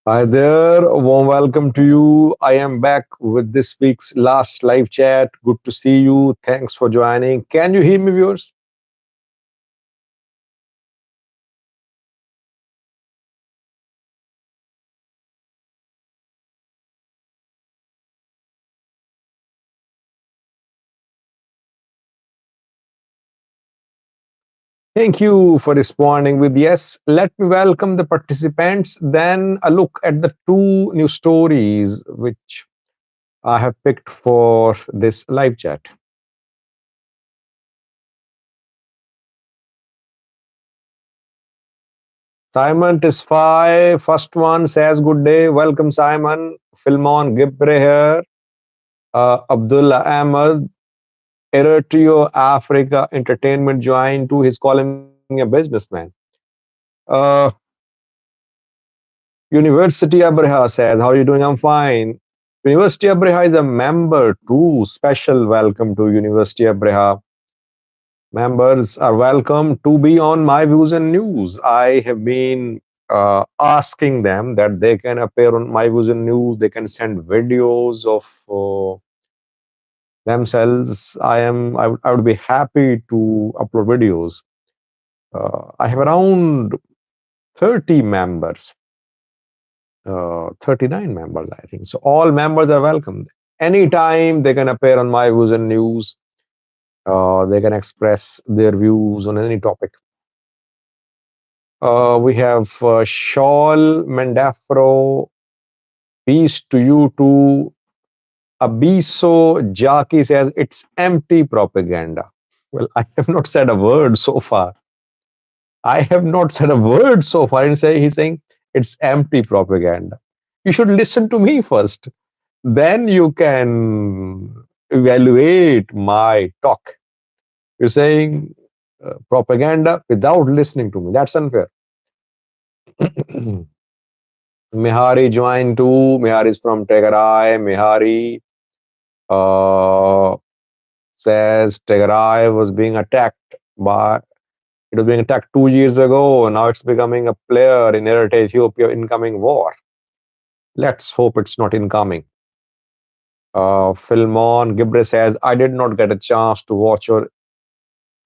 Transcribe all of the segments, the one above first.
Hi there, a warm welcome to you. I am back with this week's last live chat. Good to see you. Thanks for joining. Can you hear me, viewers? Thank you for responding with yes. Let me welcome the participants. Then a look at the two new stories which I have picked for this live chat. Simon Tisfai, first one says good day. Welcome, Simon. Filmon Gibre here. Abdullah Ahmed, Eritrea Africa Entertainment joined too. He's calling me a businessman. Uh, University Abraha says, how are you doing? I'm fine. University Abraha is a member too. Special welcome to University Abraha. Members are welcome to be on My Views and News. I have been asking them that they can appear on My Views and News. They can send videos of themselves. I would be happy to upload videos. I have around 30 members, 39 members, I think. So all members are welcome. Anytime they can appear on My Views and News. They can express their views on any topic. We have Shawl Mendafro. Peace to you too. Abiso Jaki says it's empty propaganda. Well, I have not said a word so far. I have not said a word so far. He's saying it's empty propaganda. You should listen to me first. Then you can evaluate my talk. You're saying propaganda without listening to me. That's unfair. Mihari joined too. Mihari is from Tigray. Mihari uh, says Tigray was being attacked by. It was being attacked 2 years ago. Now it's becoming a player in Eritrea, Ethiopia incoming war. Let's hope it's not incoming. Filmon Gibre says, I did not get a chance to watch your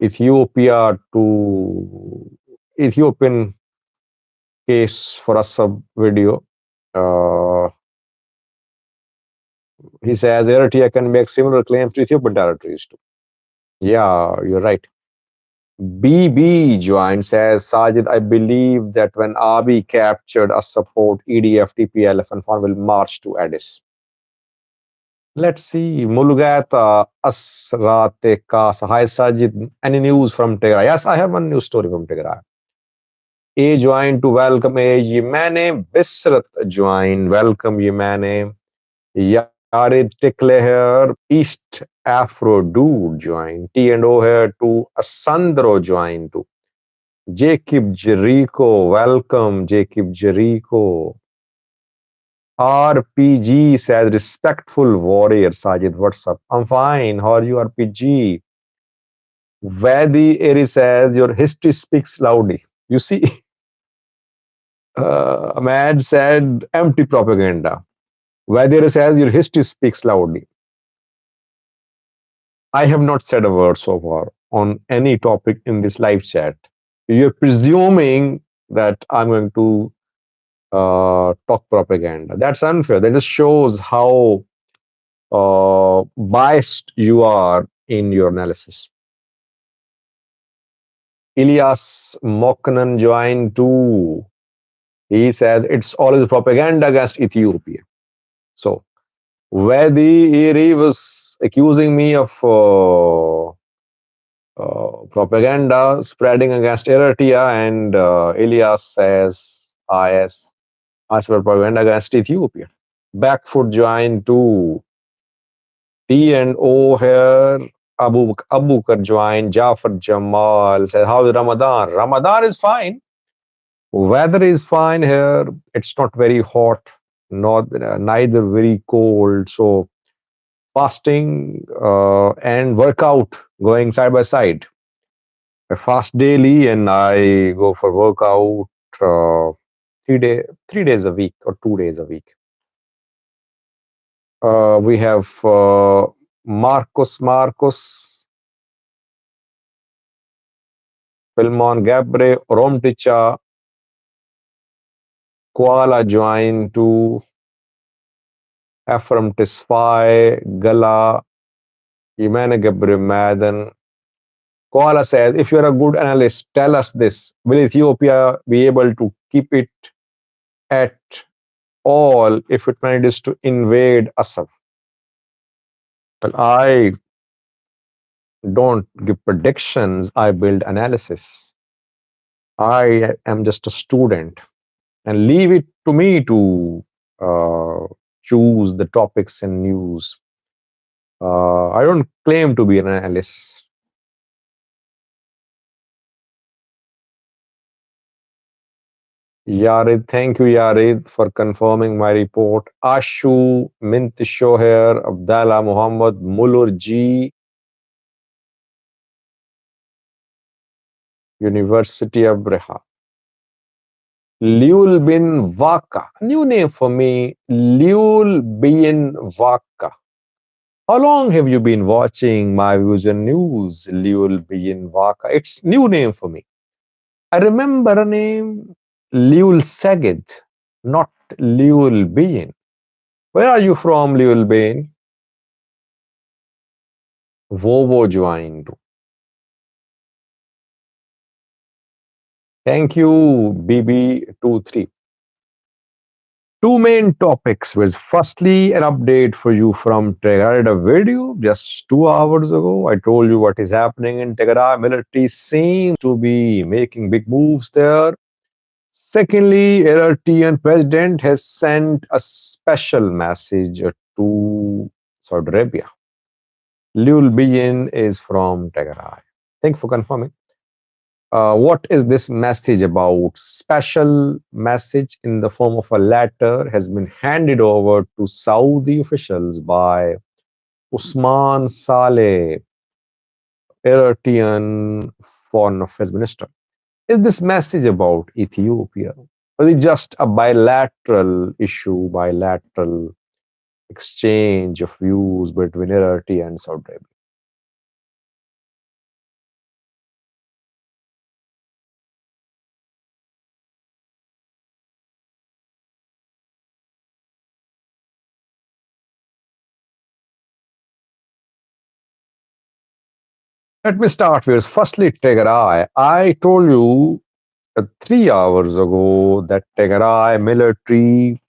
Ethiopia to Ethiopian case for a sub video. Uh, he says Eritrea can make similar claims to Ethiopian territories too. Yeah, you're right. BB joined says Sajid, I believe that when Abiy captured a support EDF, TPLF, and FAN will march to Addis. Let's see. Mulugata Asrate Kas. Hi Sajid. Any news from Tigray? Yes, I have one news story from Tigray. A joined to welcome A. Yemane Bisrat joined. Welcome Yemane. Yarid Tikle here. East Afro Dude joined. T and O here to Asandro joined to. Jacob Jericho. Welcome Jacob Jericho. RPG says respectful warrior. Sajid, what's up? I'm fine. How are you, RPG? Vadi Eri says your history speaks loudly. You see, Ahmad said empty propaganda. Vadi says your history speaks loudly. I have not said a word so far on any topic in this live chat. You're presuming that I'm going to talk propaganda. That's unfair. That just shows how biased you are in your analysis. Ilyas Moknan joined too. He says it's always propaganda against Ethiopia. So, Vedi Eri was accusing me of propaganda spreading against Eritrea, and Ilyas says, yes, I spread propaganda against Ethiopia. Backfoot joined too. T and O here. Abu Bakr joined. Jafar Jamal says, how is Ramadan? Ramadan is fine. Weather is fine here. It's not very hot, not neither very cold. So fasting and workout going side by side. I fast daily and I go for workout uh, 3 days a week or 2 days a week. We have Marcos, Filmon Gabre, Romtica, Koala joined to Ephraim Tesfaye, Gala, Imane Gabriel Madden. Koala says, if you're a good analyst, tell us this. Will Ethiopia be able to keep it at all if it manages to invade Assad? Well, I don't give predictions, I build analysis. I am just a student and leave it to me to choose the topics and news. I don't claim to be an analyst. Yarid, thank you, Yarid, for confirming my report. Ashu, Mint Shoher, Abdallah Muhammad, Mulur G, University of Reha. Liul bin Waka, new name for me, Liul bin Waka. How long have you been watching my views and news, Liul bin Waka? It's new name for me. I remember a name, Liul Sagid, not Liul bin. Where are you from, Liul bin? Vovo joined. Thank you, BB23. Two main topics was firstly an update for you from Tigray. I did a video just 2 hours ago. I told you what is happening in Tigray. Military seems to be making big moves there. Secondly, Eritrean president has sent a special message to Saudi Arabia. Liul Biyin is from Tigray. Thank you for confirming. What is this message about? Special message in the form of a letter has been handed over to Saudi officials by Usman Saleh, Eritrean Foreign Affairs Minister. Is this message about Ethiopia? Or is it just a bilateral issue, bilateral exchange of views between Eritrea and Saudi Arabia? Let me start with firstly Tigray. I told you 3 hours ago that Tigray military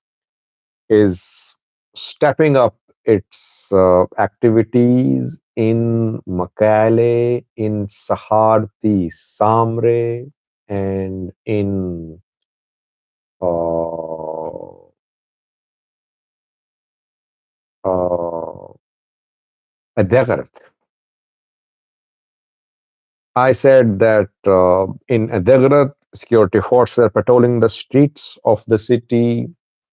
is stepping up its activities in Makale, in Saharti, Samre, and in uh, uh, Adagarat. I said that in Adagarat, security forces are patrolling the streets of the city.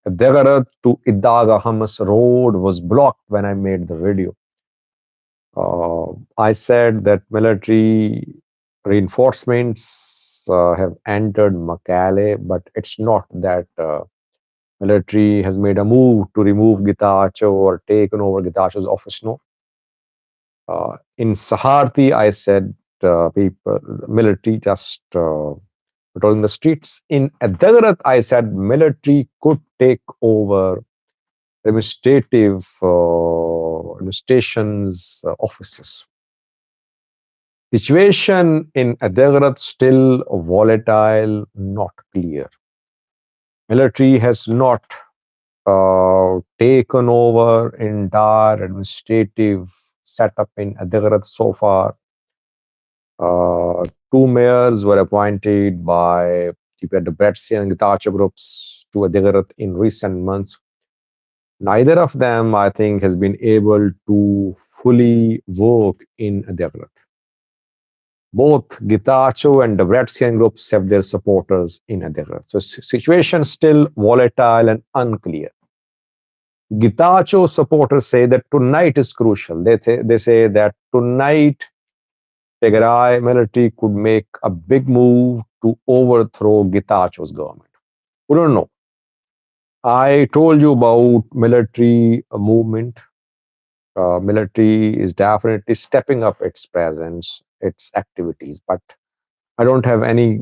Adagarat to Idaga Hamas road was blocked when I made the video. I said that military reinforcements have entered Makale, but it's not that military has made a move to remove Gitacho or taken over Gitacho's office. No. In Saharti, I said people, military just patrolling the streets. In Adagarat, I said military could take over administrative administration's offices. Situation in Adagarat still volatile, not clear. Military has not taken over entire administrative setup in Adagarat so far. Two mayors were appointed by Debretsion and Gitacho groups to Adagarat in recent months. Neither of them, I think, has been able to fully work in Adagarat. Both Gitacho and the Debretsion groups have their supporters in Adagarat. So situation still volatile and unclear. Gitacho supporters say that tonight is crucial. They say that tonight Tigray military could make a big move to overthrow Getacheo's government. We don't know. I told you about military movement. Military is definitely stepping up its presence, its activities, but I don't have any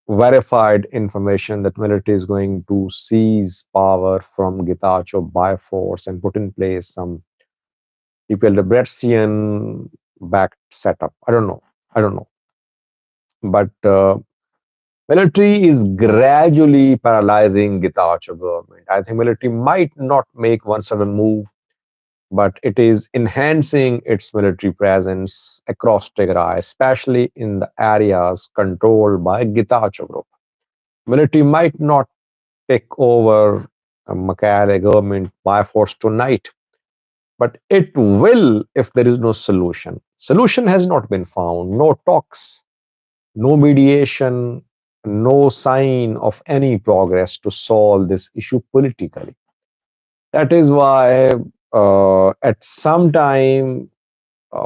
verified information that military is going to seize power from Getachew by force and put in place some people Debretsian backed setup. I don't know. I don't know. But military is gradually paralyzing Getachew government. I think military might not make one sudden move, but it is enhancing its military presence across Tigray, especially in the areas controlled by Getachew group. Military might not take over Makale government by force tonight, but it will if there is no solution. Solution has not been found, no talks, no mediation, no sign of any progress to solve this issue politically. That is why at some time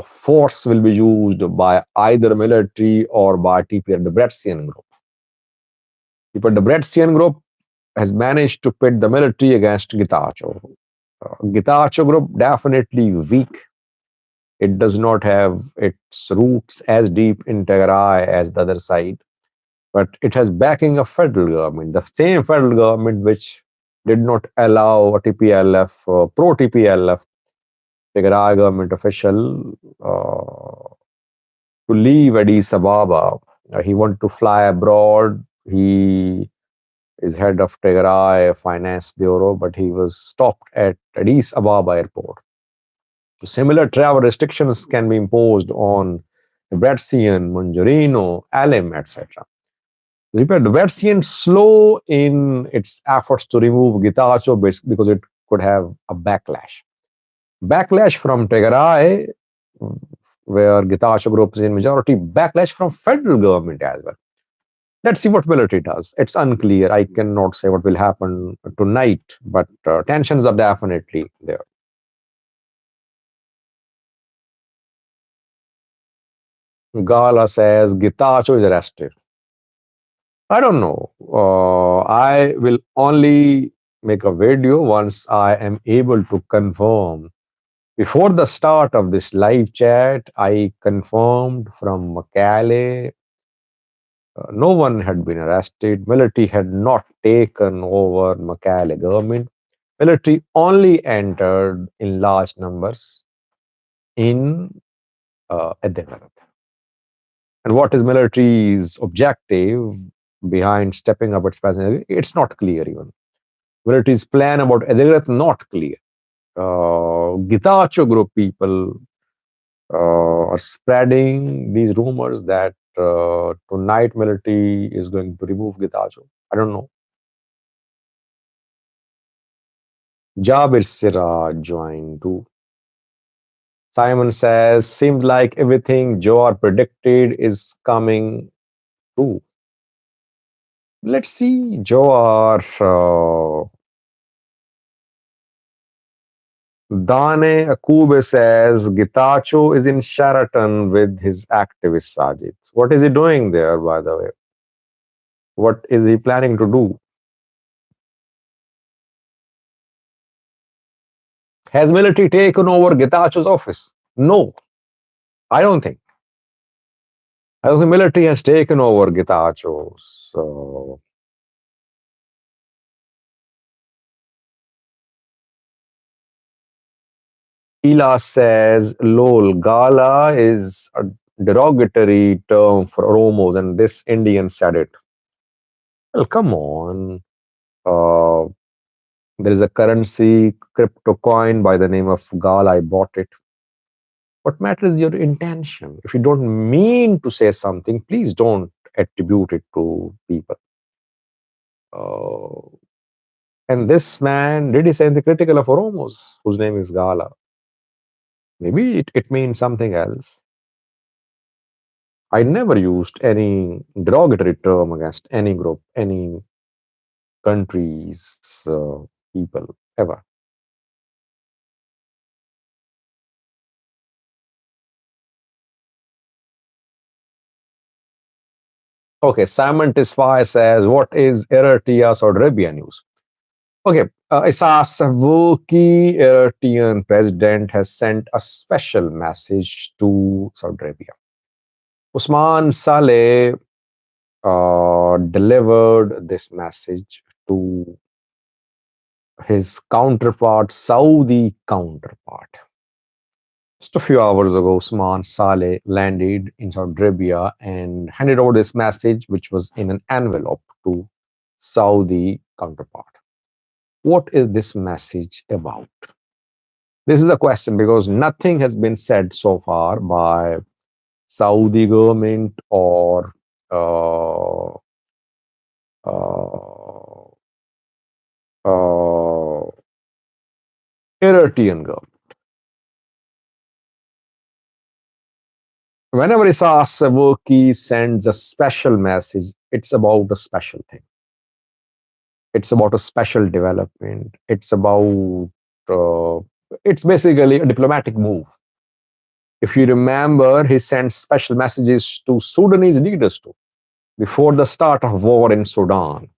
force will be used by either military or by TPR, the Debrecen group. TPR, the Debrecen group has managed to pit the military against Getachew. Getachew group definitely weak. It does not have its roots as deep in Tigray as the other side, but it has backing of federal government, the same federal government which did not allow a TPLF, pro TPLF Tigray government official to leave Addis Ababa. He wanted to fly abroad. He is head of Tigray Finance Bureau, but he was stopped at Addis Ababa airport. Similar travel restrictions can be imposed on Bretzian, Manjurino, Alim, etc. Repeat, Bretzian slow in its efforts to remove Getachew because it could have a backlash. Backlash from Tigray, where Getachew group is in majority, backlash from federal government as well. Let's see what military does. It's unclear. I cannot say what will happen tonight, but tensions are definitely there. Gala says Getachew is arrested. I don't know. I will only make a video once I am able to confirm. Before the start of this live chat, I confirmed from Makale no one had been arrested. Military had not taken over Makale government. Military only entered in large numbers in Edinburgh. And what is military's objective behind stepping up its presence? It's not clear even. Military's plan about Edinburgh not clear. Getachew group people are spreading these rumors that tonight military is going to remove Getachew. I don't know. Jabir Siraj joined too. Simon says, seems like everything Joar predicted is coming true. Let's see, Joar. Dane Akube says, Getachew is in Sheraton with his activist Sajid. What is he doing there, by the way? What is he planning to do? Has military taken over Getachew's office? No, I don't think. I don't think military has taken over Getachew. So Ila says, lol, Gala is a derogatory term for Oromos, and this Indian said it. Well, come on. Uh, there is a currency, crypto coin by the name of Gala. I bought it. What matters is your intention. If you don't mean to say something, please don't attribute it to people. Uh, and this man, did he say anything critical of Oromos, whose name is Gala? Maybe it means something else. I never used any derogatory term against any group, any countries, people, ever. Okay, Simon Tisfai says, what is Eritrea Saudi Arabia news? Okay, Issa Savuki, Eritrean president, has sent a special message to Saudi Arabia. Usman Saleh delivered this message to his counterpart, Saudi counterpart. Just a few hours ago, Usman Saleh landed in Saudi Arabia and handed over this message, which was in an envelope, to Saudi counterpart. What is this message about? This is a question because nothing has been said so far by Saudi government or uh, uh, uh, Eritrean government. Whenever Issa Savoki sends a special message, it's about a special thing. It's about a special development. Uh, it's basically a diplomatic move. If you remember, he sent special messages to Sudanese leaders too. Before the start of war in Sudan,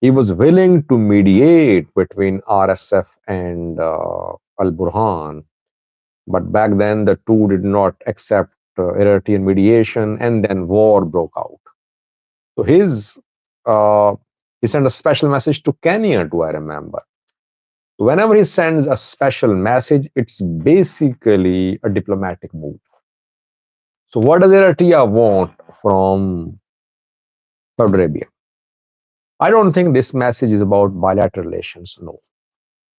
he was willing to mediate between RSF and Al Burhan, but back then the two did not accept Eritrean mediation, and then war broke out. So uh, he sent a special message to Kenya too, I remember. Whenever he sends a special message, it's basically a diplomatic move. So what does Eritrea want from Saudi Arabia? I don't think this message is about bilateral relations. No.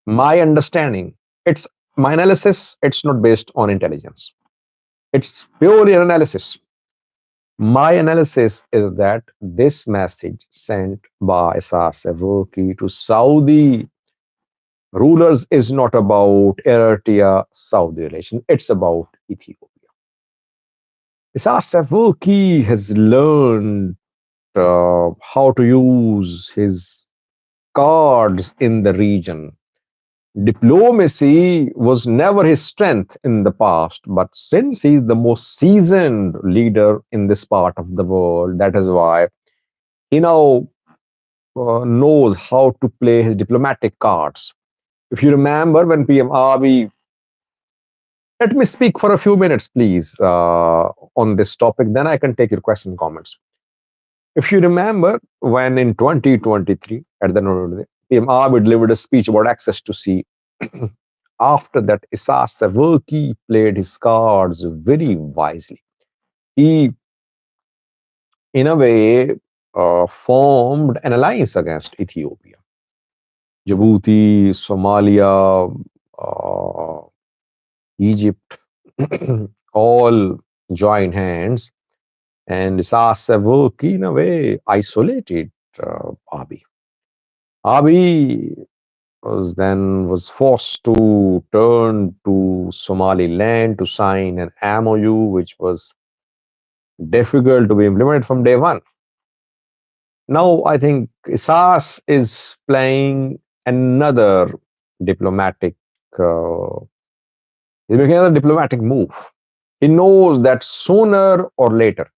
My understanding, it's my analysis, it's not based on intelligence. It's purely an analysis. My analysis is that this message sent by Issa Savoki to Saudi rulers is not about Eritrea Saudi relation, it's about Ethiopia. Issa Savoki has learned how to use his cards in the region. Diplomacy was never his strength in the past, but since he's the most seasoned leader in this part of the world, that is why he now knows how to play his diplomatic cards. If you remember when PM Abiy, let me speak for a few minutes, please, on this topic, then I can take your question and comments. If you remember when in 2023, at the end of the day, PM Abiy delivered a speech about access to sea. After that, Issa Savoki played his cards very wisely. He, in a way, formed an alliance against Ethiopia. Djibouti, Somalia, Egypt, all joined hands, and Issa Savoki, in a way, isolated Abiy. Abiy was forced to turn to Somaliland to sign an MOU, which was difficult to be implemented from day one. Now, I think Isas is playing another diplomatic, he's making another diplomatic move. He knows that sooner or later,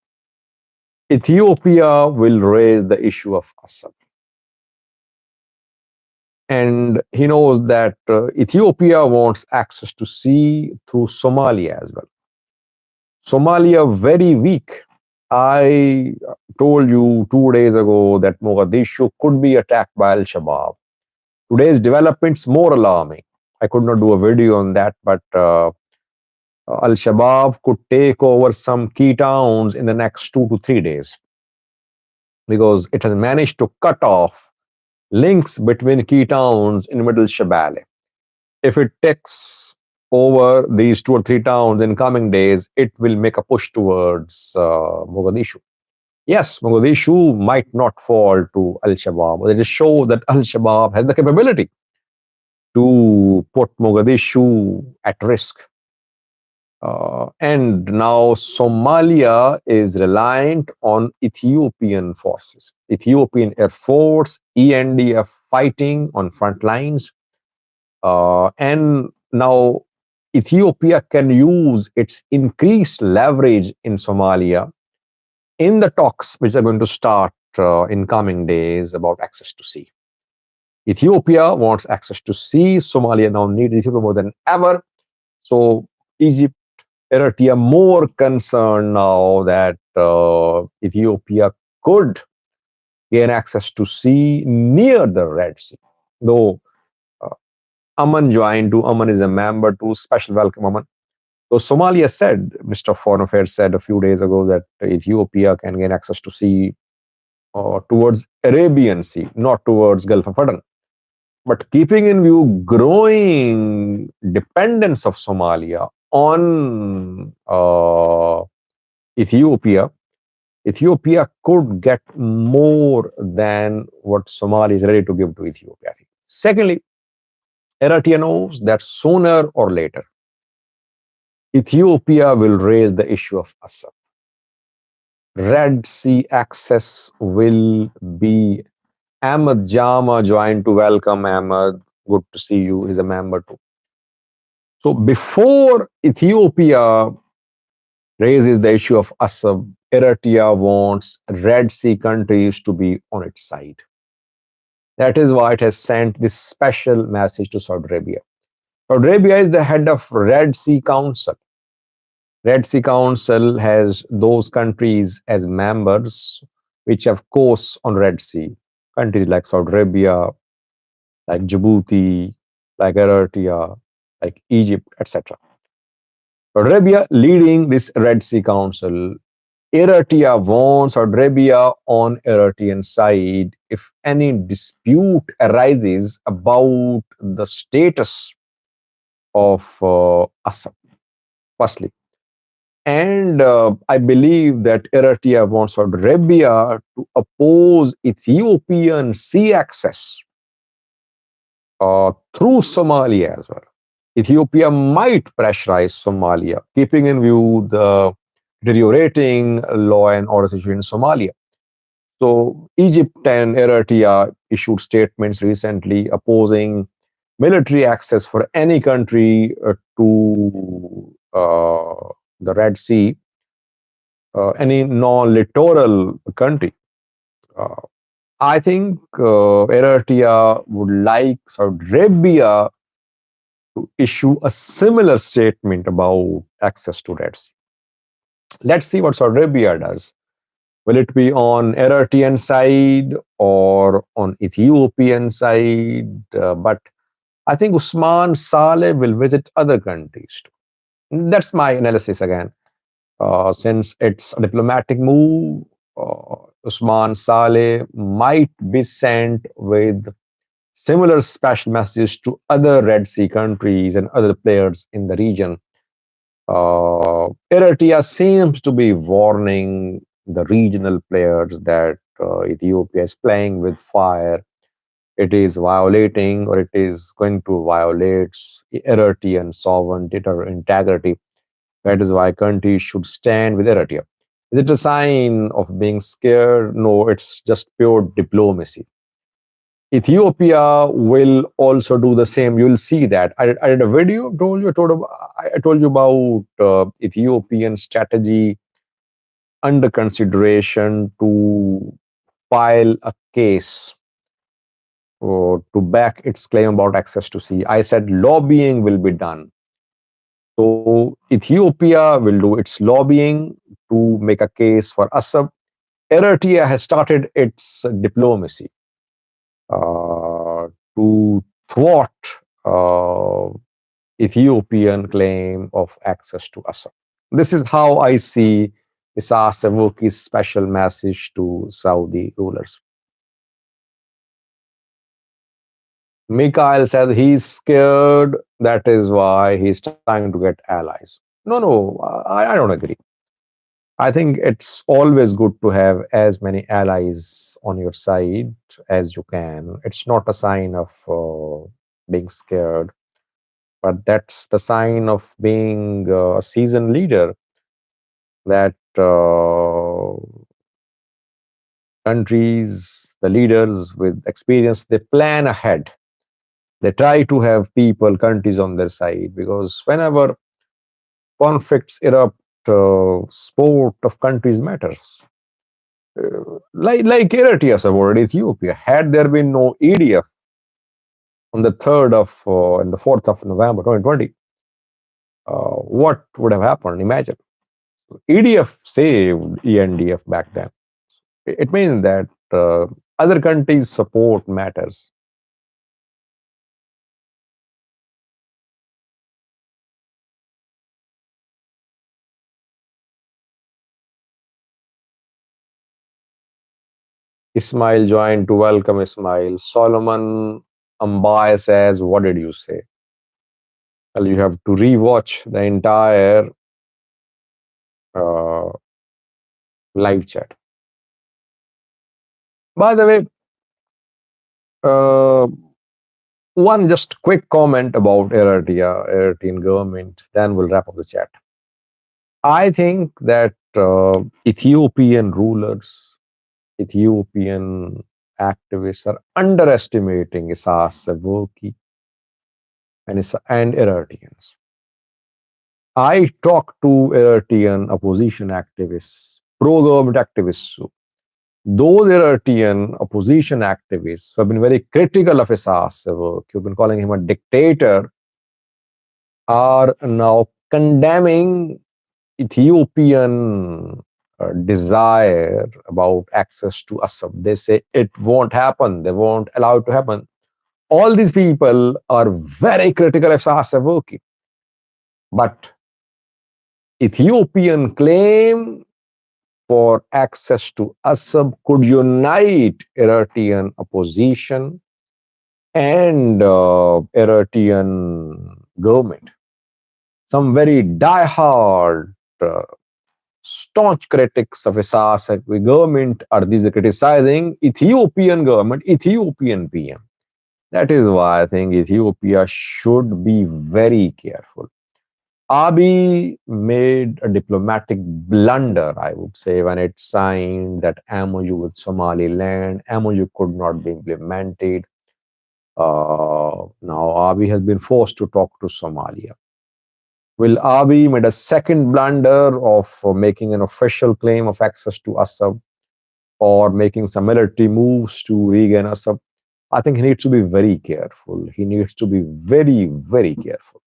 Ethiopia will raise the issue of Assad. And he knows that Ethiopia wants access to sea through Somalia as well. Somalia very weak. I told you 2 days ago that Mogadishu could be attacked by Al Shabaab. Today's developments more alarming. I could not do a video on that, but Al Shabaab could take over some key towns in the next 2 to 3 days because it has managed to cut off links between key towns in Middle Shabelle. If it takes over these 2 or 3 towns in coming days, it will make a push towards Mogadishu. Yes, Mogadishu might not fall to Al Shabaab, but it just shows that Al Shabaab has the capability to put Mogadishu at risk. And now Somalia is reliant on Ethiopian forces, Ethiopian Air Force, ENDF fighting on front lines. And now Ethiopia can use its increased leverage in Somalia in the talks which are going to start in coming days about access to sea. Ethiopia wants access to sea. Somalia now needs Ethiopia more than ever. So Egypt, Eritrea more concerned now that Ethiopia could gain access to sea near the Red Sea. Though uh, Aman joined to, Aman is a member to, special welcome Aman. So Somalia said, Mr. Foreign Affairs said a few days ago that Ethiopia can gain access to sea towards Arabian Sea, not towards Gulf of Aden. But keeping in view growing dependence of Somalia on Ethiopia, Ethiopia could get more than what Somalia is ready to give to Ethiopia. Secondly, Eritrea knows that sooner or later, Ethiopia will raise the issue of Assad. Red Sea access will be. Ahmed Jama joined to welcome Ahmed. Good to see you. He's a member too. So before Ethiopia raises the issue of Assad, Eritrea wants Red Sea countries to be on its side. That is why it has sent this special message to Saudi Arabia. Saudi Arabia is the head of Red Sea Council. Red Sea Council has those countries as members which have coasts on Red Sea. Countries like Saudi Arabia, like Djibouti, like Eritrea, like Egypt, etc. Saudi Arabia leading this Red Sea Council. Eritrea wants Saudi Arabia on Eritrean side if any dispute arises about the status of Assad, firstly. And I believe that Eritrea wants Saudi Arabia to oppose Ethiopian sea access through Somalia as well. Ethiopia might pressurize Somalia, keeping in view the deteriorating law and order situation in Somalia. So Egypt and Eritrea issued statements recently opposing military access for any country to the Red Sea, any non-littoral country. Uh, I think Eritrea would like Saudi Arabia to issue a similar statement about access to Red Sea. Let's see what Saudi Arabia does. Will it be on Eritrean side or on Ethiopian side? But I think Usman Saleh will visit other countries too. That's my analysis again. Since it's a diplomatic move, Usman Saleh might be sent with similar special messages to other Red Sea countries and other players in the region. Eritrea seems to be warning the regional players that Ethiopia is playing with fire. It is violating or it is going to violate Eritrean sovereignty or integrity. That is why countries should stand with Eritrea. Is it a sign of being scared? No, it's just pure diplomacy. Ethiopia will also do the same. You will see that. I did a video. I told you about Ethiopian strategy under consideration to file a case to back its claim about access to sea. I said lobbying will be done. So Ethiopia will do its lobbying to make a case for Assad. Eritrea has started its diplomacy to thwart uh, Ethiopian claim of access to Assad. This is how I see Isaias Afwerki's special message to Saudi rulers. Mikhail says he's scared. That is why he's trying to get allies. No, I don't agree. I think it's always good to have as many allies on your side as you can. It's not a sign of being scared, but that's the sign of being a seasoned leader that countries, the leaders with experience, they plan ahead. They try to have people, countries on their side because whenever conflicts erupt, sport of countries matters. Like Eritrea supported Ethiopia. Had there been no EDF on the 3rd of and the 4th of November 2020, what would have happened? Imagine. EDF saved ENDF back then. It means that other countries' support matters. Ismail joined to welcome Ismail. Solomon Ambai says, "What did you say?" Well, you have to rewatch the entire uh, live chat. By the way, uh, one just quick comment about Eritrean government, then we'll wrap up the chat. I think that Ethiopian rulers, Ethiopian activists are underestimating Isaias Afwerki and Eritreans. I talked to Eritrean opposition activists, pro-government activists. Those Eritrean opposition activists who have been very critical of Isaias Afwerki, who've been calling him a dictator, are now condemning Ethiopian desire about access to Assam. They say it won't happen. They won't allow it to happen. All these people are very critical of Isaias Afwerki. But Ethiopian claim for access to Assam could unite Eritrean opposition and Eritrean government. Some very diehard, staunch critics of Isaias government are these criticizing Ethiopian government, Ethiopian PM. That is why I think Ethiopia should be very careful. Abiy made a diplomatic blunder, I would say, when it signed that MOU with Somaliland. MOU could not be implemented. Now Abiy has been forced to talk to Somalia. Will Abiy made a second blunder of making an official claim of access to Assam or making some military moves to regain Assam? I think he needs to be very careful. He needs to be very, very careful.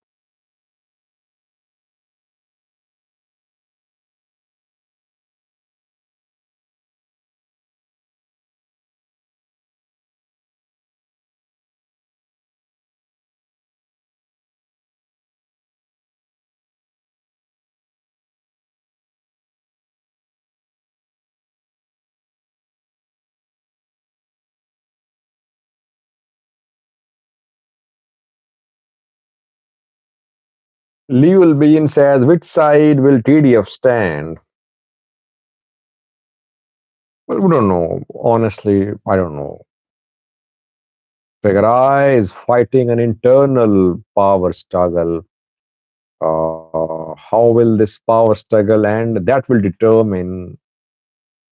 Liu Bean says, which side will TDF stand? Well, we don't know. Honestly, I don't know. Tigray is fighting an internal power struggle. How will this power struggle end? That will determine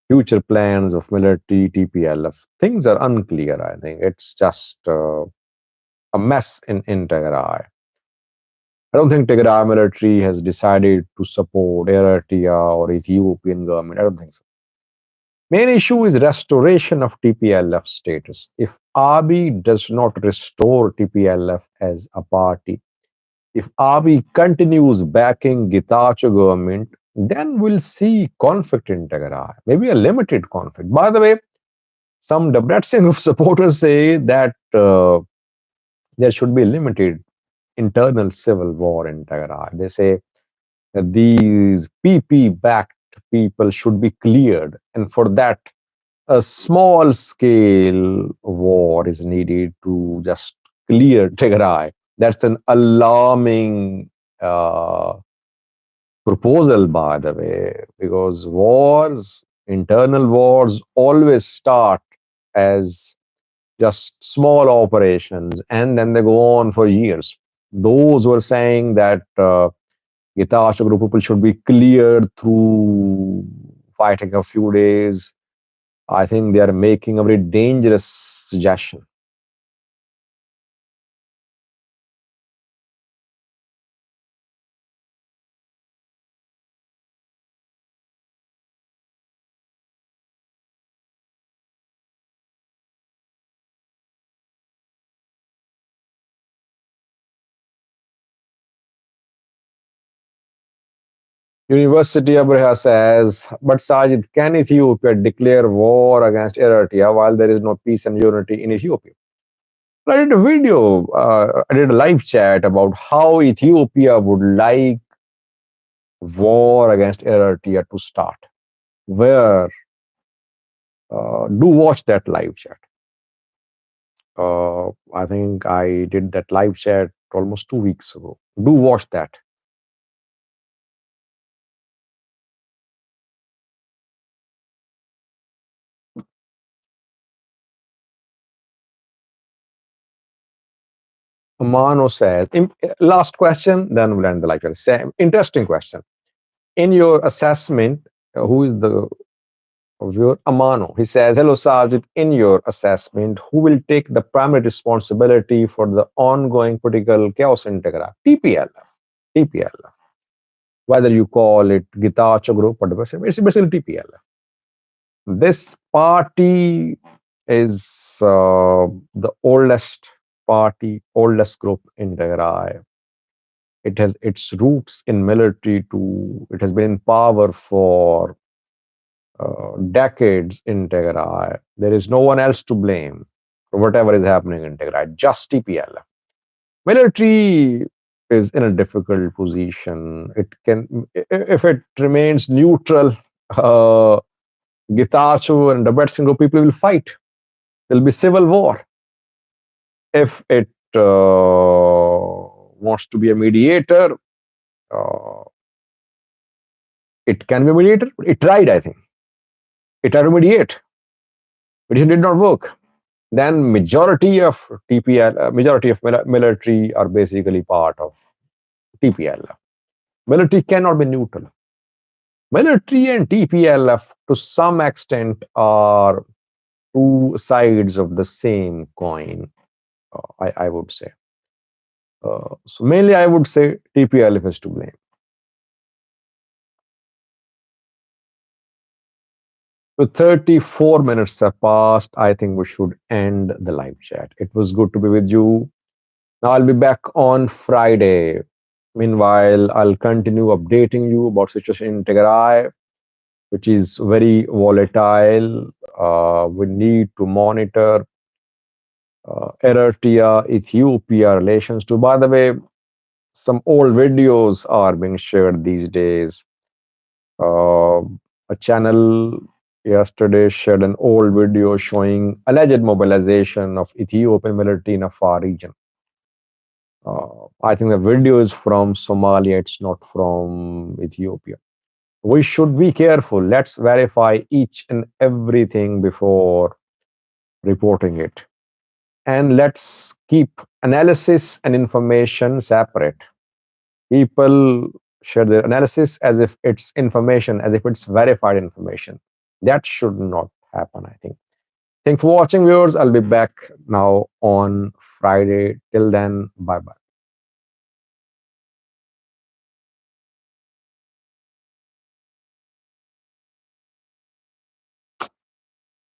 future plans of military TPLF. Things are unclear, I think. It's just a mess in Tigray. I don't think Tigray military has decided to support Eritrea or Ethiopian government. I don't think so. Main issue is restoration of TPLF status. If Abiy does not restore TPLF as a party, if Abiy continues backing Getachew government, then we'll see conflict in Tigray, maybe a limited conflict. By the way, some Debrecen group supporters say that there should be limited internal civil war in Tigray. They say that these PP-backed people should be cleared, and for that, a small scale war is needed to just clear Tigray. That's an alarming proposal, by the way, because wars, internal wars, always start as just small operations and then they go on for years. Those who are saying that Getachew group people should be cleared through fighting a few days, I think they are making a very dangerous suggestion. University Abraha says, but Sajid, can Ethiopia declare war against Eritrea while there is no peace and unity in Ethiopia? I did a video, I did a live chat about how Ethiopia would like war against Eritrea to start. Where do watch that live chat. I think I did that live chat almost 2 weeks ago. Do watch that. Mano says, last question, then we'll end the live chat. Interesting question. In your assessment, who is the viewer? Amano. He says, hello, Sajid. In your assessment, who will take the primary responsibility for the ongoing political chaos in Tigray? TPLF. TPLF. Whether you call it Gitacho group, whatever, it's basically TPLF. This party is the oldest party, oldest group in Tigray. It has its roots in military too. It has been in power for decades in Tigray. There is no one else to blame for whatever is happening in Tigray, just TPLF. Military is in a difficult position. It can, if it remains neutral, Getachew and the Betsin group people will fight. There'll be civil war. If it wants to be a mediator, uh, it can be a mediator. It tried, I think. It tried to mediate, but it did not work. Then majority of TPL, majority of military are basically part of TPLF. Military cannot be neutral. Military and TPLF, to some extent, are two sides of the same coin. I would say. So mainly, I would say TPLF is to blame. So 34 minutes have passed. I think we should end the live chat. It was good to be with you. Now I'll be back on Friday. Meanwhile, I'll continue updating you about situation in Tigray, which is very volatile. We need to monitor Eritrea, Ethiopia relations too. By the way, some old videos are being shared these days. A channel yesterday shared an old video showing alleged mobilization of Ethiopian military in a far region. I think the video is from Somalia, it's not from Ethiopia. We should be careful. Let's verify each and everything before reporting it. And let's keep analysis and information separate. People share their analysis as if it's information, as if it's verified information. That should not happen, I think. Thanks for watching, viewers. I'll be back now on Friday. Till then, bye bye.